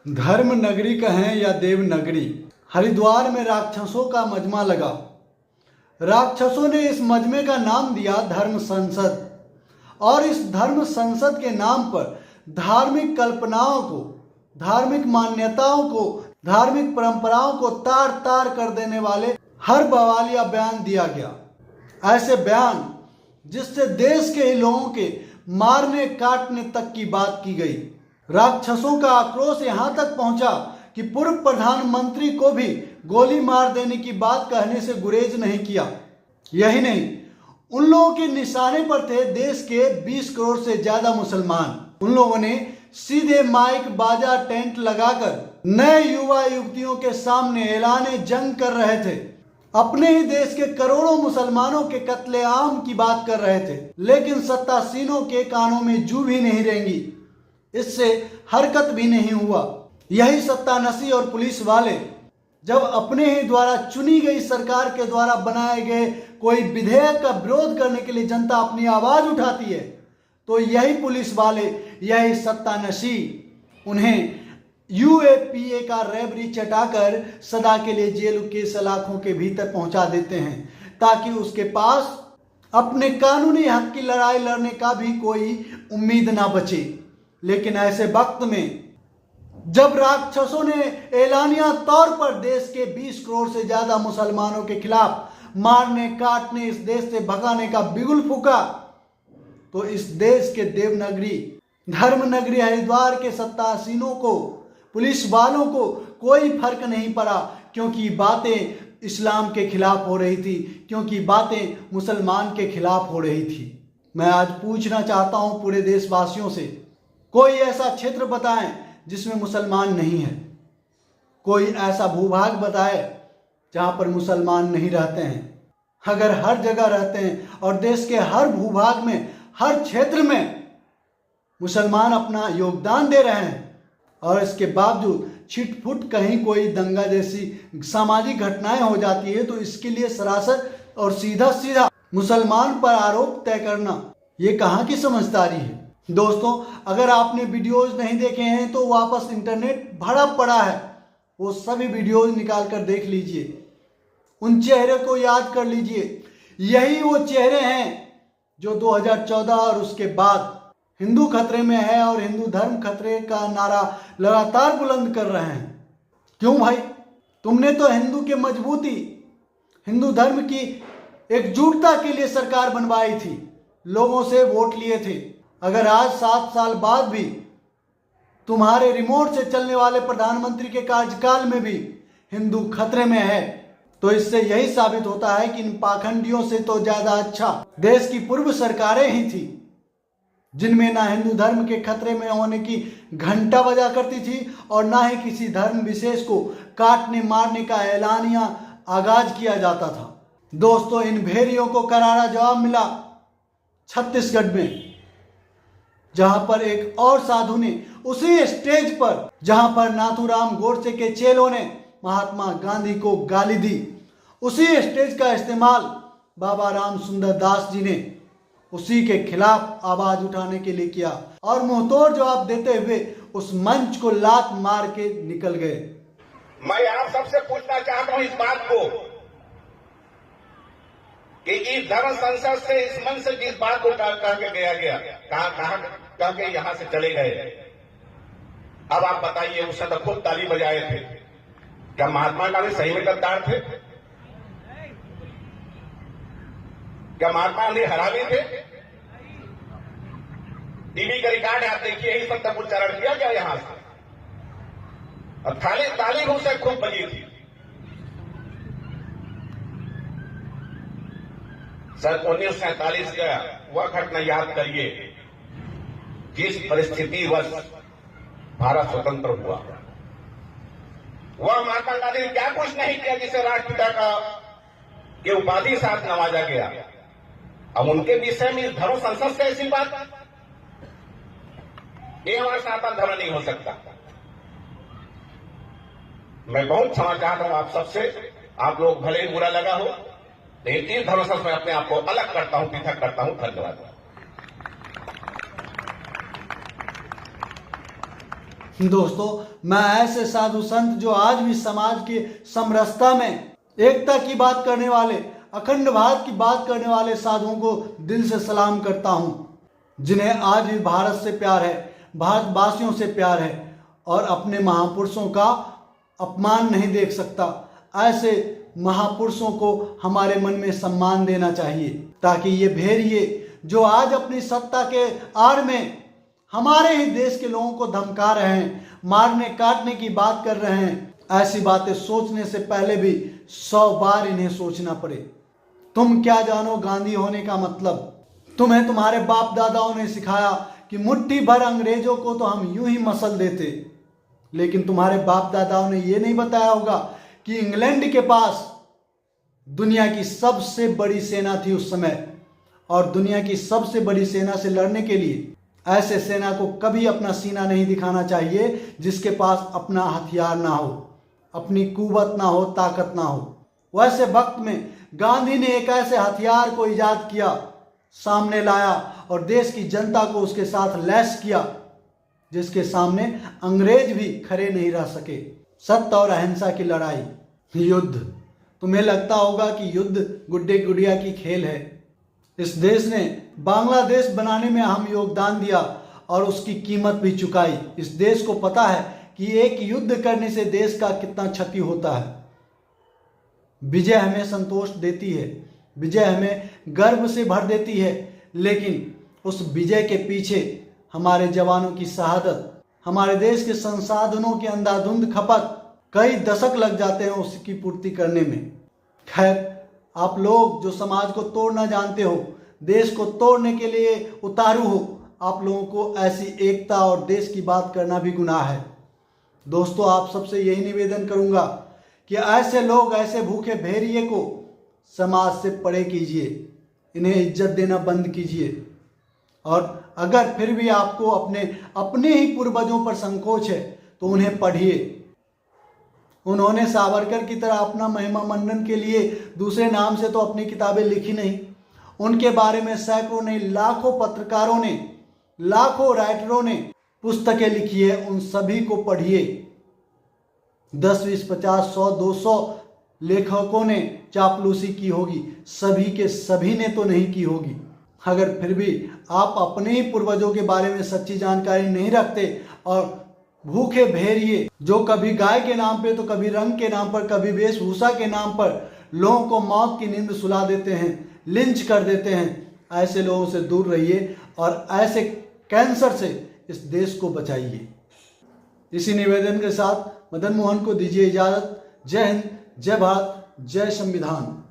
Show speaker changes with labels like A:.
A: धर्म नगरी कहें या देव नगरी, हरिद्वार में राक्षसों का मजमा लगा। राक्षसों ने इस मजमे का नाम दिया धर्म संसद और इस धर्म संसद के नाम पर धार्मिक कल्पनाओं को, धार्मिक मान्यताओं को, धार्मिक परंपराओं को तार तार कर देने वाले हर बवालिया बयान दिया गया। ऐसे बयान जिससे देश के ही लोगों के मारने काटने तक की बात की गई। राक्षसों का आक्रोश यहाँ तक पहुंचा कि पूर्व प्रधानमंत्री को भी गोली मार देने की बात कहने से गुरेज नहीं किया। यही नहीं, उन लोगों के निशाने पर थे देश के 20 करोड़ से ज्यादा मुसलमान। उन लोगों ने सीधे माइक बाजा टेंट लगाकर नए युवा युवतियों के सामने ऐलाने जंग कर रहे थे। अपने ही देश के करोड़ों मुसलमानों के कत्लेआम की बात कर रहे थे, लेकिन सत्तासीनों के कानों में जू भी नहीं रेंगी, इससे हरकत भी नहीं हुआ। यही सत्तानशी और पुलिस वाले जब अपने ही द्वारा चुनी गई सरकार के द्वारा बनाए गए कोई विधेयक का विरोध करने के लिए जनता अपनी आवाज उठाती है, तो यही पुलिस वाले, यही सत्तानशी उन्हें यूएपीए का रेबरी चटाकर सदा के लिए जेल के सलाखों के भीतर पहुंचा देते हैं, ताकि उसके पास अपने कानूनी हक की लड़ाई लड़ने का भी कोई उम्मीद ना बचे। लेकिन ऐसे वक्त में जब राक्षसों ने एलानिया तौर पर देश के 20 करोड़ से ज्यादा मुसलमानों के खिलाफ मारने काटने, इस देश से भगाने का बिगुल फूका, तो इस देश के देवनगरी, धर्म नगरी हरिद्वार के सत्तासीनों को, पुलिस वालों को कोई फर्क नहीं पड़ा, क्योंकि बातें इस्लाम के खिलाफ हो रही थी, क्योंकि बातें मुसलमान के खिलाफ हो रही थी। मैं आज पूछना चाहता हूं पूरे देशवासियों से, कोई ऐसा क्षेत्र बताएं जिसमें मुसलमान नहीं है। कोई ऐसा भूभाग बताए जहां पर मुसलमान नहीं रहते हैं। अगर हर जगह रहते हैं और देश के हर भूभाग में, हर क्षेत्र में मुसलमान अपना योगदान दे रहे हैं और इसके बावजूद छिटपुट कहीं कोई दंगा जैसी सामाजिक घटनाएं हो जाती है, तो इसके लिए सरासर और सीधा सीधा मुसलमान पर आरोप तय करना, ये कहाँ की समझदारी है। दोस्तों, अगर आपने वीडियोज नहीं देखे हैं तो वापस इंटरनेट भरा पड़ा है, वो सभी वीडियोज निकाल कर देख लीजिए, उन चेहरे को याद कर लीजिए। यही वो चेहरे हैं जो 2014 और उसके बाद हिंदू खतरे में है और हिंदू धर्म खतरे का नारा लगातार बुलंद कर रहे हैं। क्यों भाई? तुमने तो हिंदू की मजबूती, हिंदू धर्म की एकजुटता के लिए सरकार बनवाई थी, लोगों से वोट लिए थे। अगर आज 7 साल बाद भी तुम्हारे रिमोट से चलने वाले प्रधानमंत्री के कार्यकाल में भी हिंदू खतरे में है, तो इससे यही साबित होता है कि इन पाखंडियों से तो ज्यादा अच्छा देश की पूर्व सरकारें ही थी, जिनमें ना हिंदू धर्म के खतरे में होने की घंटा बजा करती थी और ना ही किसी धर्म विशेष को काटने मारने का ऐलानिया आगाज किया जाता था। दोस्तों, इन भेड़ियों को करारा जवाब मिला छत्तीसगढ़ में, जहां पर एक और साधु ने उसी स्टेज पर, जहां पर नाथूराम गोडसे के चेलों ने महात्मा गांधी को गाली दी, उसी स्टेज का इस्तेमाल बाबा राम सुंदर दास जी ने उसी के खिलाफ आवाज उठाने के लिए किया और मुंहतोड़ जवाब देते हुए उस मंच को लात मार के निकल गए।
B: मैं आप सबसे पूछना चाहता हूं इस बात को कि इस धर्म संसद से, इस मंच से जिस बात को कह के गया कह के यहां से चले गए, अब आप बताइए, उस समय खुद ताली बजाए थे, क्या महात्मा गांधी सही में गद्दार थे? क्या महात्मा गांधी हरामी थे? टीवी का रिकॉर्ड आप देखिए, यही सब तक उच्चारण किया गया यहां से, और ताली उनसे खूब बजी थी। सन 1947 का वह घटना याद करिए, जिस परिस्थिति वश भारत स्वतंत्र हुआ। वह महात्मा गांधी ने क्या कुछ नहीं किया जिसे राष्ट्रपिता का के उपाधि साथ नवाजा गया। अब उनके विषय में धर्म संसद से ऐसी बात, ये हमारा सनातन धर्म नहीं हो सकता। मैं बहुत क्षमा चाहता हूं आप सबसे, आप लोग भले ही बुरा लगा हो, लेकिन इस धर्म संसद में अपने आप को अलग करता हूं, पृथक करता हूं। धन्यवाद।
A: दोस्तों, मैं ऐसे साधु संत जो आज भी समाज की समरसता में एकता की बात करने वाले, अखंड भारत की बात करने वाले साधुओं को दिल से सलाम करता हूं, जिन्हें आज भी भारत से प्यार है, भारतवासियों से प्यार है और अपने महापुरुषों का अपमान नहीं देख सकता। ऐसे महापुरुषों को हमारे मन में सम्मान देना चाहिए, ताकि ये भेड़िए जो आज अपनी सत्ता के आड़ में हमारे ही देश के लोगों को धमका रहे हैं, मारने काटने की बात कर रहे हैं, ऐसी बातें सोचने से पहले भी 100 बार इन्हें सोचना पड़े। तुम क्या जानो गांधी होने का मतलब? तुम्हें तुम्हारे बाप दादाओं ने सिखाया कि मुट्ठी भर अंग्रेजों को तो हम यूं ही मसल देते, लेकिन तुम्हारे बाप दादाओं ने ये नहीं बताया होगा कि इंग्लैंड के पास दुनिया की सबसे बड़ी सेना थी उस समय, और दुनिया की सबसे बड़ी सेना से लड़ने के लिए ऐसे सेना को कभी अपना सीना नहीं दिखाना चाहिए जिसके पास अपना हथियार ना हो, अपनी कुवत ना हो, ताकत ना हो। वैसे वक्त में गांधी ने एक ऐसे हथियार को इजाद किया, सामने लाया और देश की जनता को उसके साथ लैस किया, जिसके सामने अंग्रेज भी खड़े नहीं रह सके। सत्य और अहिंसा की लड़ाई, युद्ध। तुम्हें लगता होगा कि युद्ध गुड्डे गुड़िया की खेल है। इस देश ने बांग्लादेश बनाने में अहम योगदान दिया और उसकी कीमत भी चुकाई। इस देश को पता है कि एक युद्ध करने से देश का कितना क्षति होता है। विजय हमें संतोष देती है, विजय हमें गर्व से भर देती है, लेकिन उस विजय के पीछे हमारे जवानों की शहादत, हमारे देश के संसाधनों की अंधाधुंध खपत, कई दशक लग जाते हैं उसकी पूर्ति करने में। खैर, आप लोग जो समाज को तोड़ना जानते हो, देश को तोड़ने के लिए उतारू हो, आप लोगों को ऐसी एकता और देश की बात करना भी गुनाह है। दोस्तों, आप सबसे यही निवेदन करूंगा कि ऐसे लोग, ऐसे भूखे भेड़िए को समाज से परे कीजिए, इन्हें इज्जत देना बंद कीजिए। और अगर फिर भी आपको अपने ही पूर्वजों पर संकोच है तो उन्हें पढ़िए। उन्होंने सावरकर की तरह अपना महिमा मंडन के लिए दूसरे नाम से तो अपनी किताबें लिखी नहीं, उनके बारे में सैकड़ों नहीं, लाखों पत्रकारों ने, लाखों राइटरों ने पुस्तकें लिखी है। उन सभी को पढ़िए। 10, 20, 50, 100, 200 लेखकों ने चापलूसी की होगी, सभी के सभी ने तो नहीं की होगी। अगर फिर भी आप अपने ही पूर्वजों के बारे में सच्ची जानकारी नहीं रखते और भूखे भेड़िए जो कभी गाय के नाम पे तो कभी रंग के नाम पर, कभी वेशभूषा के नाम पर लोगों को मौत की नींद सुला देते हैं, लिंच कर देते हैं, ऐसे लोगों से दूर रहिए और ऐसे कैंसर से इस देश को बचाइए। इसी निवेदन के साथ मदन मोहन को दीजिए इजाजत। जय हिंद, जय भारत, जय संविधान।